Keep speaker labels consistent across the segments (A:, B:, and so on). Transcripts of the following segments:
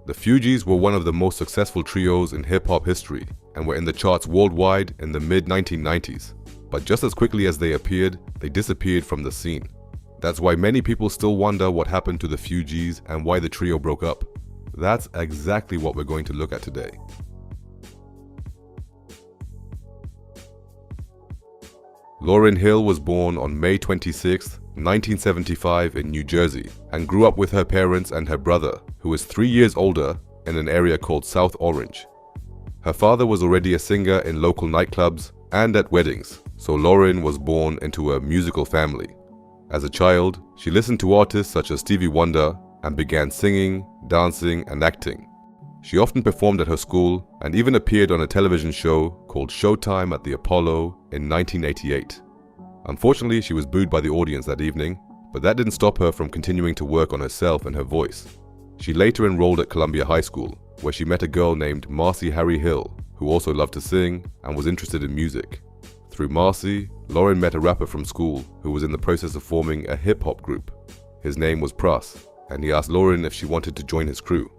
A: The Fugees were one of the most successful trios in hip-hop history and were in the charts worldwide in the mid-1990s. But just as quickly as they appeared, they disappeared from the scene. That's why many people still wonder what happened to the Fugees and why the trio broke up. That's exactly what we're going to look at today. Lauryn Hill was born on May 26, 1975 in New Jersey and grew up with her parents and her brother, who was 3 years older, in an area called South Orange. Her father was already a singer in local nightclubs and at weddings, so Lauryn was born into a musical family. As a child, she listened to artists such as Stevie Wonder and began singing, dancing, and acting. She often performed at her school and even appeared on a television show called Showtime at the Apollo in 1988. Unfortunately, she was booed by the audience that evening, but that didn't stop her from continuing to work on herself and her voice. She later enrolled at Columbia High School, where she met a girl named Marcy Harry Hill, who also loved to sing and was interested in music. Through Marcy, Lauryn met a rapper from school who was in the process of forming a hip-hop group. His name was Pras, and he asked Lauryn if she wanted to join his crew.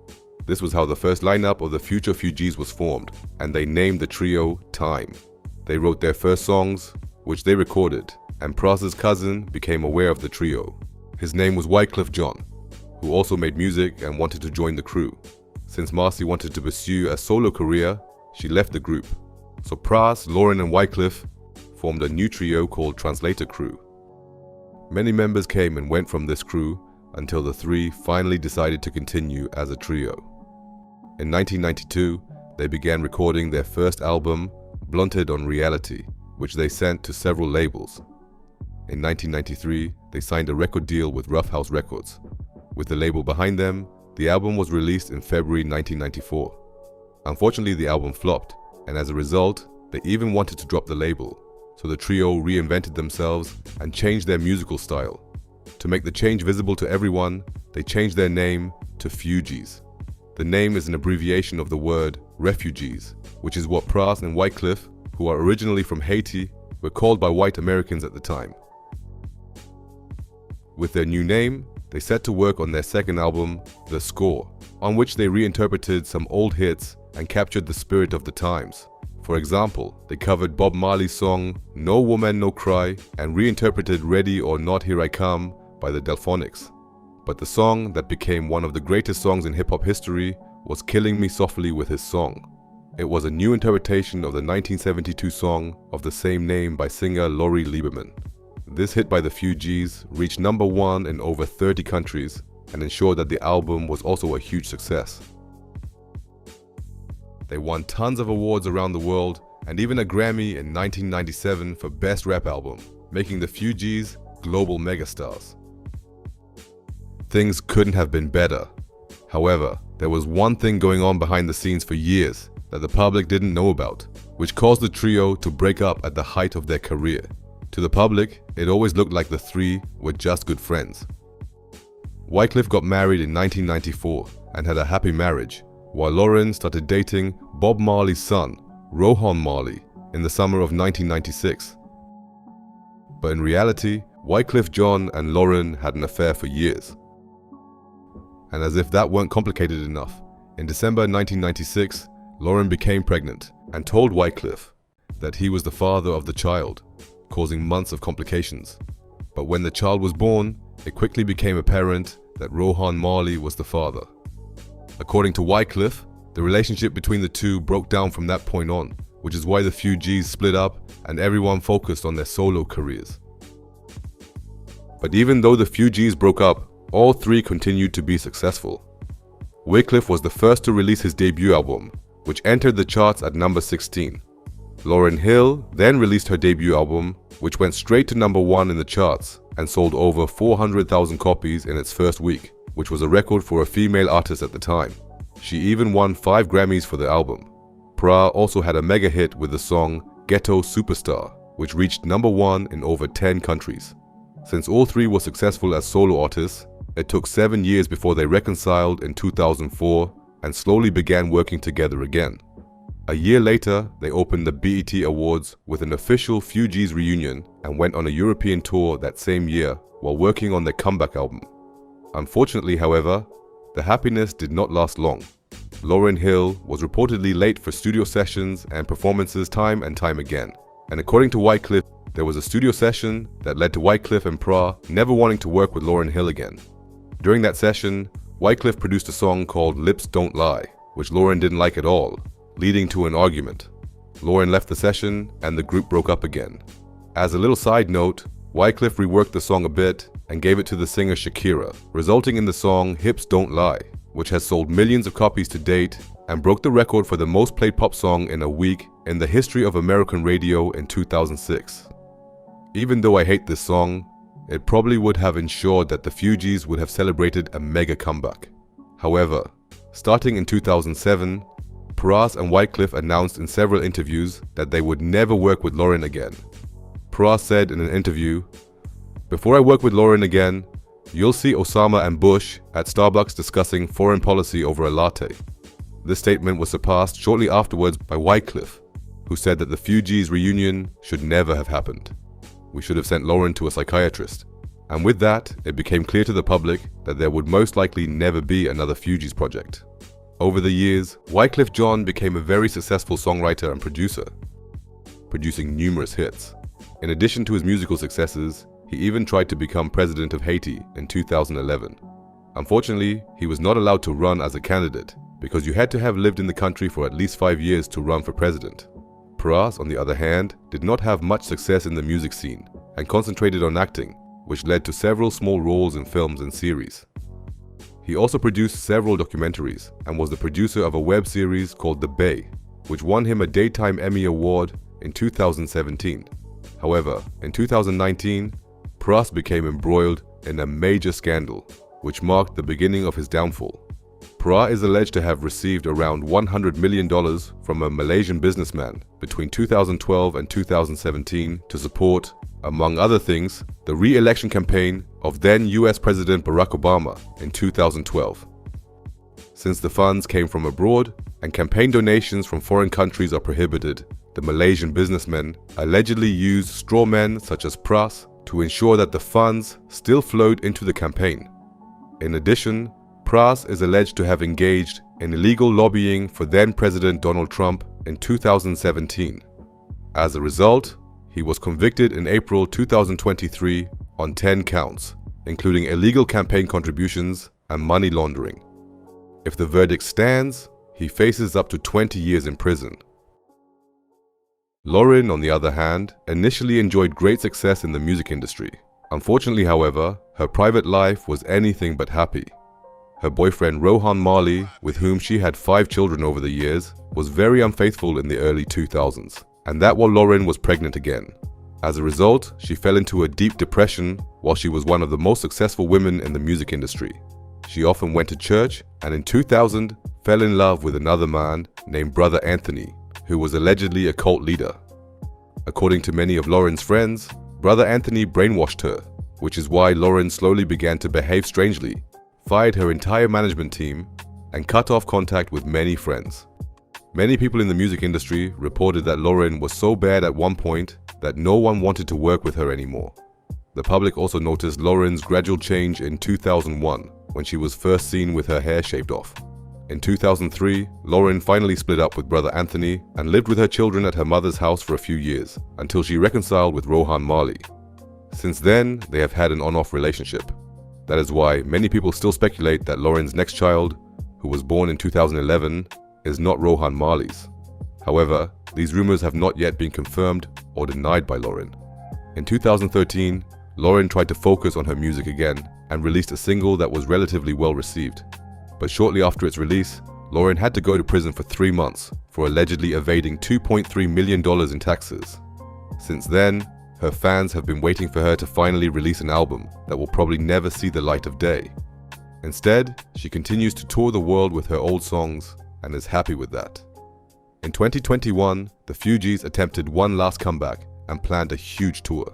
A: This was how the first lineup of the future Fugees was formed, and they named the trio Time. They wrote their first songs, which they recorded, and Pras's cousin became aware of the trio. His name was Wyclef Jean, who also made music and wanted to join the crew. Since Marcy wanted to pursue a solo career, she left the group. So Pras, Lauryn, and Wyclef formed a new trio called Translator Crew. Many members came and went from this crew until the three finally decided to continue as a trio. In 1992, they began recording their first album, Blunted on Reality, which they sent to several labels. In 1993, they signed a record deal with Rough House Records. With the label behind them, the album was released in February 1994. Unfortunately, the album flopped, and as a result, they even wanted to drop the label. So the trio reinvented themselves and changed their musical style. To make the change visible to everyone, they changed their name to Fugees. The name is an abbreviation of the word refugees, which is what Pras and Wyclef, who are originally from Haiti, were called by white Americans at the time. With their new name, they set to work on their second album, The Score, on which they reinterpreted some old hits and captured the spirit of the times. For example, they covered Bob Marley's song No Woman No Cry and reinterpreted Ready or Not Here I Come by the Delphonics. But the song that became one of the greatest songs in hip-hop history was Killing Me Softly with His Song. It was a new interpretation of the 1972 song of the same name by singer Laurie Lieberman. This hit by the Fugees reached #1 in over 30 countries and ensured that the album was also a huge success. They won tons of awards around the world and even a Grammy in 1997 for Best Rap Album, making the Fugees global megastars. Things couldn't have been better. However, there was one thing going on behind the scenes for years that the public didn't know about, which caused the trio to break up at the height of their career. To the public, it always looked like the three were just good friends. Wyclef got married in 1994 and had a happy marriage, while Lauryn started dating Bob Marley's son, Rohan Marley, in the summer of 1996. But in reality, Wyclef Jean and Lauryn had an affair for years. And as if that weren't complicated enough, in December 1996, Lauryn became pregnant and told Wyclef that he was the father of the child, causing months of complications. But when the child was born, it quickly became apparent that Rohan Marley was the father. According to Wyclef, the relationship between the two broke down from that point on, which is why the Fugees split up and everyone focused on their solo careers. But even though the Fugees broke up, all three continued to be successful. Wyclef was the first to release his debut album, which entered the charts at number 16. Lauryn Hill then released her debut album, which went straight to #1 in the charts and sold over 400,000 copies in its first week, which was a record for a female artist at the time. She even won 5 Grammys for the album. Pras also had a mega hit with the song Ghetto Superstar, which reached #1 in over 10 countries. Since all three were successful as solo artists, it took 7 years before they reconciled in 2004 and slowly began working together again. A year later, they opened the BET Awards with an official Fugees reunion and went on a European tour that same year while working on their comeback album. Unfortunately, however, the happiness did not last long. Lauryn Hill was reportedly late for studio sessions and performances time and time again. And according to Wyclef, there was a studio session that led to Wyclef and Pra never wanting to work with Lauryn Hill again. During that session, Wyclef produced a song called Lips Don't Lie, which Lauryn didn't like at all, leading to an argument. Lauryn left the session and the group broke up again. As a little side note, Wyclef reworked the song a bit and gave it to the singer Shakira, resulting in the song Hips Don't Lie, which has sold millions of copies to date and broke the record for the most played pop song in a week in the history of American radio in 2006. Even though I hate this song, it probably would have ensured that the Fugees would have celebrated a mega comeback. However, starting in 2007, Pras and Wyclef announced in several interviews that they would never work with Lauryn again. Pras said in an interview, "Before I work with Lauryn again, you'll see Osama and Bush at Starbucks discussing foreign policy over a latte." This statement was surpassed shortly afterwards by Wyclef, who said that the Fugees reunion should never have happened. We should have sent Lauryn to a psychiatrist. And with that, it became clear to the public that there would most likely never be another Fugees project. Over the years, Wyclef Jean became a very successful songwriter and producer, producing numerous hits. In addition to his musical successes, he even tried to become president of Haiti in 2011. Unfortunately, he was not allowed to run as a candidate because you had to have lived in the country for at least 5 years to run for president. Pras, on the other hand, did not have much success in the music scene and concentrated on acting, which led to several small roles in films and series. He also produced several documentaries and was the producer of a web series called The Bay, which won him a Daytime Emmy Award in 2017. However, in 2019, Pras became embroiled in a major scandal, which marked the beginning of his downfall. Pra is alleged to have received around $100 million from a Malaysian businessman between 2012 and 2017 to support, among other things, the re-election campaign of then US President Barack Obama in 2012. Since the funds came from abroad and campaign donations from foreign countries are prohibited, the Malaysian businessmen allegedly used straw men such as Pras to ensure that the funds still flowed into the campaign. In addition, Pras is alleged to have engaged in illegal lobbying for then-President Donald Trump in 2017. As a result, he was convicted in April 2023 on 10 counts, including illegal campaign contributions and money laundering. If the verdict stands, he faces up to 20 years in prison. Lauryn, on the other hand, initially enjoyed great success in the music industry. Unfortunately, however, her private life was anything but happy. Her boyfriend Rohan Marley, with whom she had 5 children over the years, was very unfaithful in the early 2000s, and that while Lauryn was pregnant again. As a result, she fell into a deep depression while she was one of the most successful women in the music industry. She often went to church and in 2000 fell in love with another man named Brother Anthony, who was allegedly a cult leader. According to many of Lauryn's friends, Brother Anthony brainwashed her, which is why Lauryn slowly began to behave strangely, fired her entire management team, and cut off contact with many friends. Many people in the music industry reported that Lauryn was so bad at one point that no one wanted to work with her anymore. The public also noticed Lauryn's gradual change in 2001, when she was first seen with her hair shaved off. In 2003, Lauryn finally split up with Brother Anthony and lived with her children at her mother's house for a few years, until she reconciled with Rohan Marley. Since then, they have had an on-off relationship. That is why many people still speculate that Lauryn's next child, who was born in 2011, is not Rohan Marley's. However, these rumors have not yet been confirmed or denied by Lauryn. In 2013, Lauryn tried to focus on her music again and released a single that was relatively well received. But shortly after its release, Lauryn had to go to prison for 3 months for allegedly evading $2.3 million in taxes. Since then, her fans have been waiting for her to finally release an album that will probably never see the light of day. Instead, she continues to tour the world with her old songs and is happy with that. In 2021, the Fugees attempted one last comeback and planned a huge tour.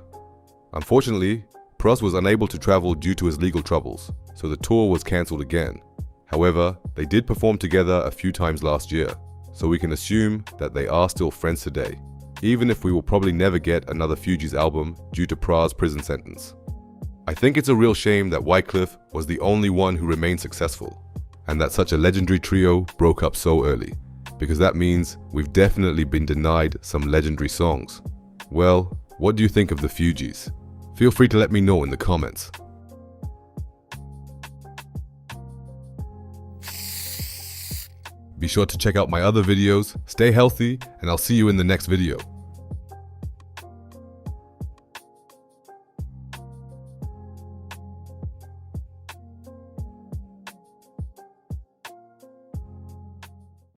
A: Unfortunately, Pras was unable to travel due to his legal troubles, so the tour was cancelled again. However, they did perform together a few times last year, so we can assume that they are still friends today, even if we will probably never get another Fugees album due to Pras' prison sentence. I think it's a real shame that Wyclef was the only one who remained successful, and that such a legendary trio broke up so early, because that means we've definitely been denied some legendary songs. Well, what do you think of the Fugees? Feel free to let me know in the comments. Be sure to check out my other videos, stay healthy, and I'll see you in the next video.